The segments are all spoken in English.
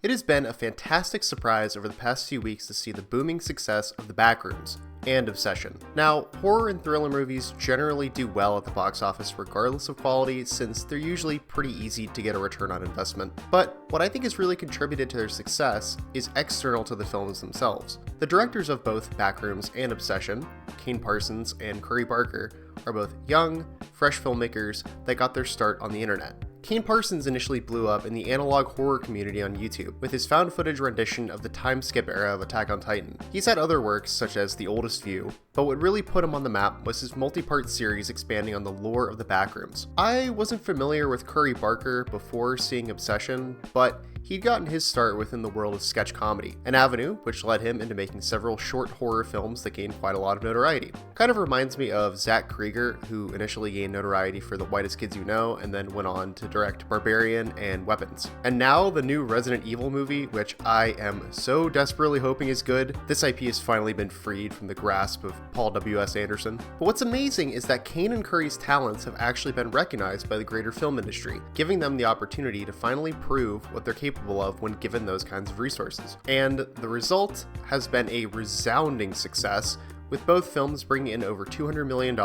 It has been a fantastic surprise over the past few weeks to see the booming success of the Backrooms and Obsession. Now, horror and thriller movies generally do well at the box office regardless of quality, since they're usually pretty easy to get a return on investment. But what I think has really contributed to their success is external to the films themselves. The directors of both Backrooms and Obsession, Kane Parsons and Curry Barker, are both young, fresh filmmakers that got their start on the internet. Kane Parsons initially blew up in the analog horror community on YouTube with his found footage rendition of the time skip era of Attack on Titan. He's had other works such as The Oldest View, but what really put him on the map was his multi-part series expanding on the lore of the Backrooms. I wasn't familiar with Curry Barker before seeing Obsession, but he'd gotten his start within the world of sketch comedy, an avenue which led him into making several short horror films that gained quite a lot of notoriety. Kind of reminds me of Zach Krieger, who initially gained notoriety for The Whitest Kids You Know and then went on to direct Barbarian and Weapons. And now the new Resident Evil movie, which I am so desperately hoping is good. This IP has finally been freed from the grasp of Paul W.S. Anderson. But what's amazing is that Kane and Curry's talents have actually been recognized by the greater film industry, giving them the opportunity to finally prove what they're capable of when given those kinds of resources. And the result has been a resounding success, with both films bringing in over $200 million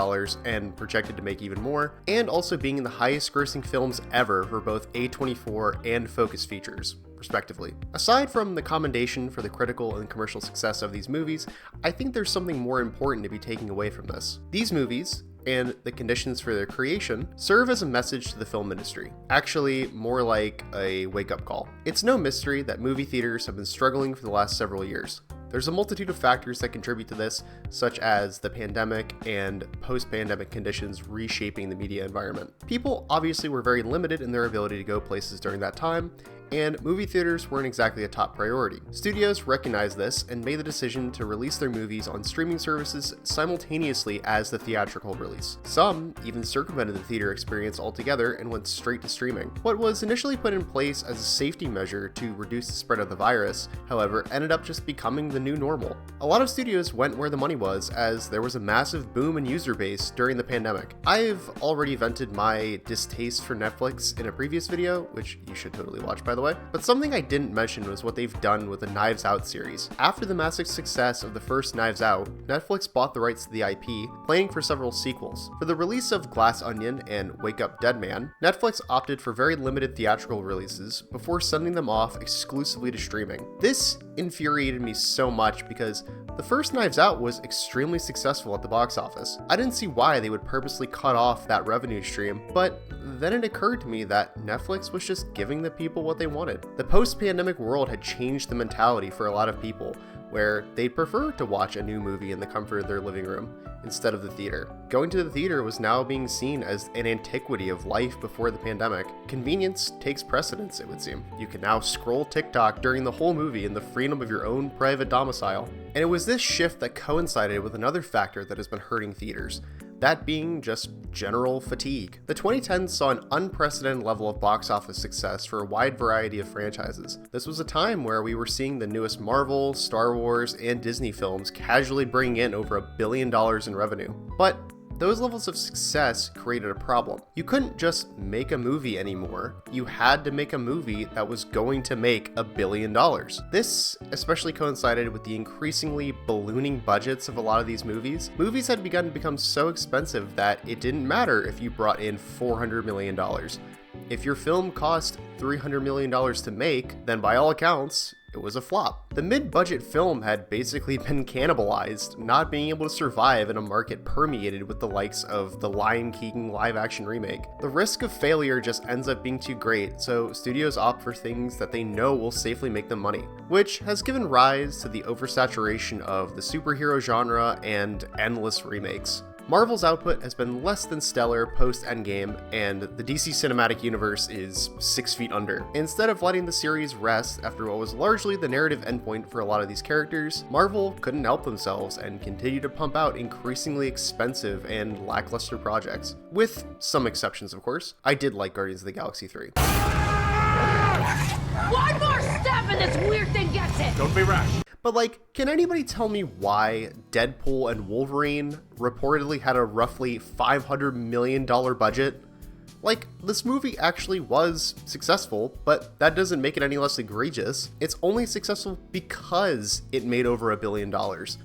and projected to make even more, and also being the highest grossing films ever for both A24 and Focus Features, respectively. Aside from the commendation for the critical and commercial success of these movies, I think there's something more important to be taking away from this. These movies, and the conditions for their creation, serve as a message to the film industry. Actually, more like a wake-up call. It's no mystery that movie theaters have been struggling for the last several years. There's a multitude of factors that contribute to this, such as the pandemic and post-pandemic conditions reshaping the media environment. People obviously were very limited in their ability to go places during that time, and movie theaters weren't exactly a top priority. Studios recognized this and made the decision to release their movies on streaming services simultaneously as the theatrical release. Some even circumvented the theater experience altogether and went straight to streaming. What was initially put in place as a safety measure to reduce the spread of the virus, however, ended up just becoming the new normal. A lot of studios went where the money was, as there was a massive boom in user base during the pandemic. I've already vented my distaste for Netflix in a previous video, which you should totally watch by the way, but something I didn't mention was what they've done with the Knives Out series. After the massive success of the first Knives Out, Netflix bought the rights to the IP, planning for several sequels. For the release of Glass Onion and Wake Up Dead Man, Netflix opted for very limited theatrical releases before sending them off exclusively to streaming. This infuriated me so much because the first Knives Out was extremely successful at the box office. I didn't see why they would purposely cut off that revenue stream, but then it occurred to me that Netflix was just giving the people what they wanted. The post-pandemic world had changed the mentality for a lot of people, where they'd prefer to watch a new movie in the comfort of their living room instead of the theater. Going to the theater was now being seen as an antiquity of life before the pandemic. Convenience takes precedence, it would seem. You can now scroll TikTok during the whole movie in the freedom of your own private domicile. And it was this shift that coincided with another factor that has been hurting theaters, that being just general fatigue. The 2010s saw an unprecedented level of box office success for a wide variety of franchises. This was a time where we were seeing the newest Marvel, Star Wars, and Disney films casually bringing in over $1 billion in revenue. But those levels of success created a problem. You couldn't just make a movie anymore. You had to make a movie that was going to make $1 billion. This especially coincided with the increasingly ballooning budgets of a lot of these movies. Movies had begun to become so expensive that it didn't matter if you brought in $400 million. If your film cost $300 million to make, then by all accounts, it was a flop. The mid-budget film had basically been cannibalized, not being able to survive in a market permeated with the likes of the Lion King live-action remake. The risk of failure just ends up being too great, so studios opt for things that they know will safely make them money, which has given rise to the oversaturation of the superhero genre and endless remakes. Marvel's output has been less than stellar post-Endgame, and the DC Cinematic Universe is 6 feet under. Instead of letting the series rest after what was largely the narrative endpoint for a lot of these characters, Marvel couldn't help themselves and continued to pump out increasingly expensive and lackluster projects. With some exceptions, of course. I did like Guardians of the Galaxy 3. One more step and this weird thing gets it! Don't be rash. But can anybody tell me why Deadpool and Wolverine reportedly had a roughly $500 million budget, Like, this movie actually was successful, but that doesn't make it any less egregious. It's only successful because it made over $1 billion,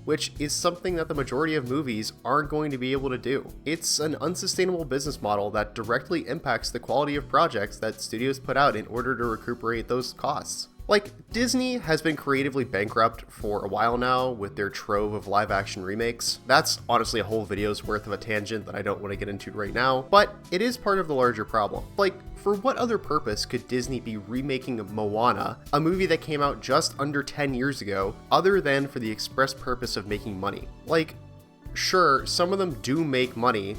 which is something that the majority of movies aren't going to be able to do. It's an unsustainable business model that directly impacts the quality of projects that studios put out in order to recuperate those costs. Like, Disney has been creatively bankrupt for a while now with their trove of live-action remakes. That's honestly a whole video's worth of a tangent that I don't want to get into right now, but it is part of the larger problem. Like, for what other purpose could Disney be remaking Moana, a movie that came out just under 10 years ago, other than for the express purpose of making money? Like, sure, some of them do make money,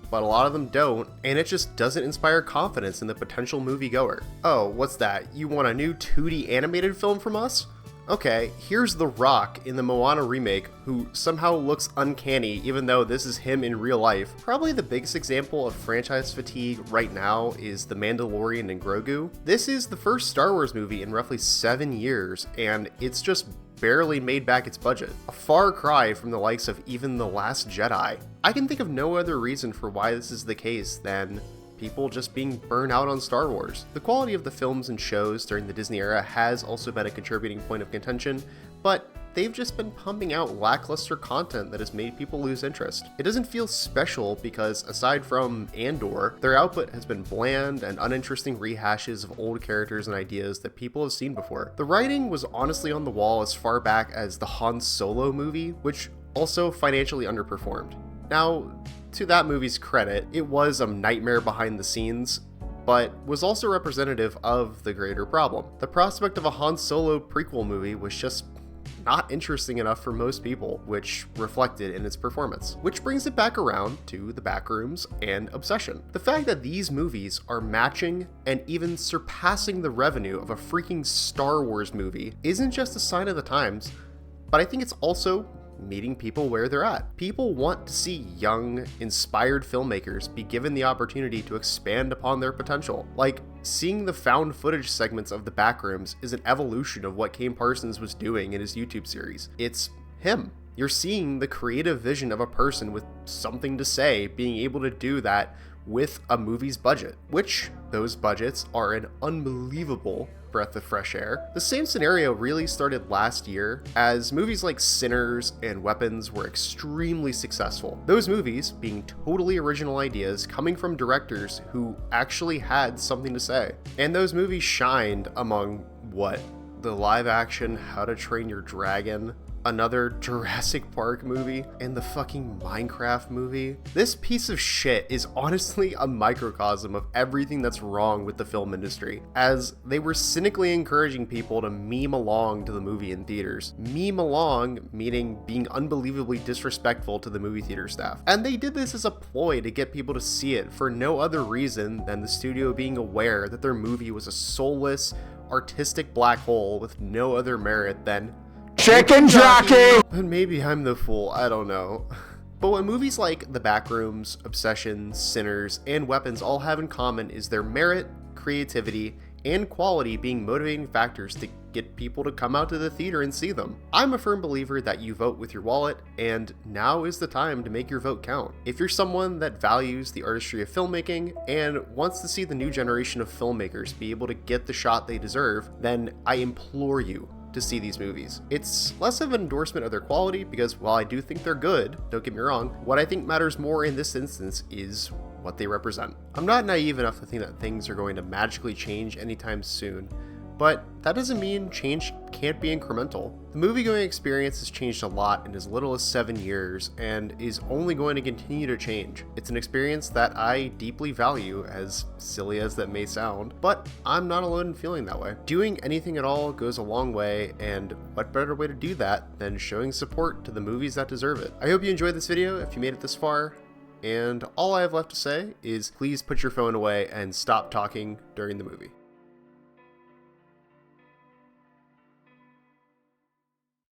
but a lot of them don't, and it just doesn't inspire confidence in the potential moviegoer. Oh, what's that? You want a new 2D animated film from us? Okay, here's The Rock in the Moana remake, who somehow looks uncanny even though this is him in real life. Probably the biggest example of franchise fatigue right now is The Mandalorian and Grogu. This is the first Star Wars movie in roughly 7 years, and it's just barely made back its budget. A far cry from the likes of even The Last Jedi. I can think of no other reason for why this is the case than people just being burnt out on Star Wars. The quality of the films and shows during the Disney era has also been a contributing point of contention, but they've just been pumping out lackluster content that has made people lose interest. It doesn't feel special because, aside from Andor, their output has been bland and uninteresting rehashes of old characters and ideas that people have seen before. The writing was honestly on the wall as far back as the Han Solo movie, which also financially underperformed. Now, to that movie's credit, it was a nightmare behind the scenes, but was also representative of the greater problem. The prospect of a Han Solo prequel movie was just not interesting enough for most people, which reflected in its performance. Which brings it back around to the Backrooms and Obsession. The fact that these movies are matching and even surpassing the revenue of a freaking Star Wars movie isn't just a sign of the times, but I think it's also meeting people where they're at. People want to see young, inspired filmmakers be given the opportunity to expand upon their potential. Like, seeing the found footage segments of the Backrooms is an evolution of what Kane Parsons was doing in his YouTube series. It's him. You're seeing the creative vision of a person with something to say being able to do that with a movie's budget, which those budgets are an unbelievable breath of fresh air. The same scenario really started last year as movies like Sinners and Weapons were extremely successful. Those movies being totally original ideas coming from directors who actually had something to say. And those movies shined among what? The live action How to Train Your Dragon, another Jurassic Park movie, and the fucking Minecraft movie. This piece of shit is honestly a microcosm of everything that's wrong with the film industry, as they were cynically encouraging people to meme along to the movie in theaters. Meme along meaning being unbelievably disrespectful to the movie theater staff. And they did this as a ploy to get people to see it for no other reason than the studio being aware that their movie was a soulless, artistic black hole with no other merit than chicken jockey! But maybe I'm the fool, I don't know. But what movies like The Backrooms, Obsession, Sinners, and Weapons all have in common is their merit, creativity, and quality being motivating factors to get people to come out to the theater and see them. I'm a firm believer that you vote with your wallet, and now is the time to make your vote count. If you're someone that values the artistry of filmmaking and wants to see the new generation of filmmakers be able to get the shot they deserve, then I implore you to see these movies. It's less of an endorsement of their quality because while I do think they're good, don't get me wrong, what I think matters more in this instance is what they represent. I'm not naive enough to think that things are going to magically change anytime soon, but that doesn't mean change can't be incremental. The movie-going experience has changed a lot in as little as 7 years and is only going to continue to change. It's an experience that I deeply value, as silly as that may sound, but I'm not alone in feeling that way. Doing anything at all goes a long way, and what better way to do that than showing support to the movies that deserve it. I hope you enjoyed this video if you made it this far, and all I have left to say is please put your phone away and stop talking during the movie.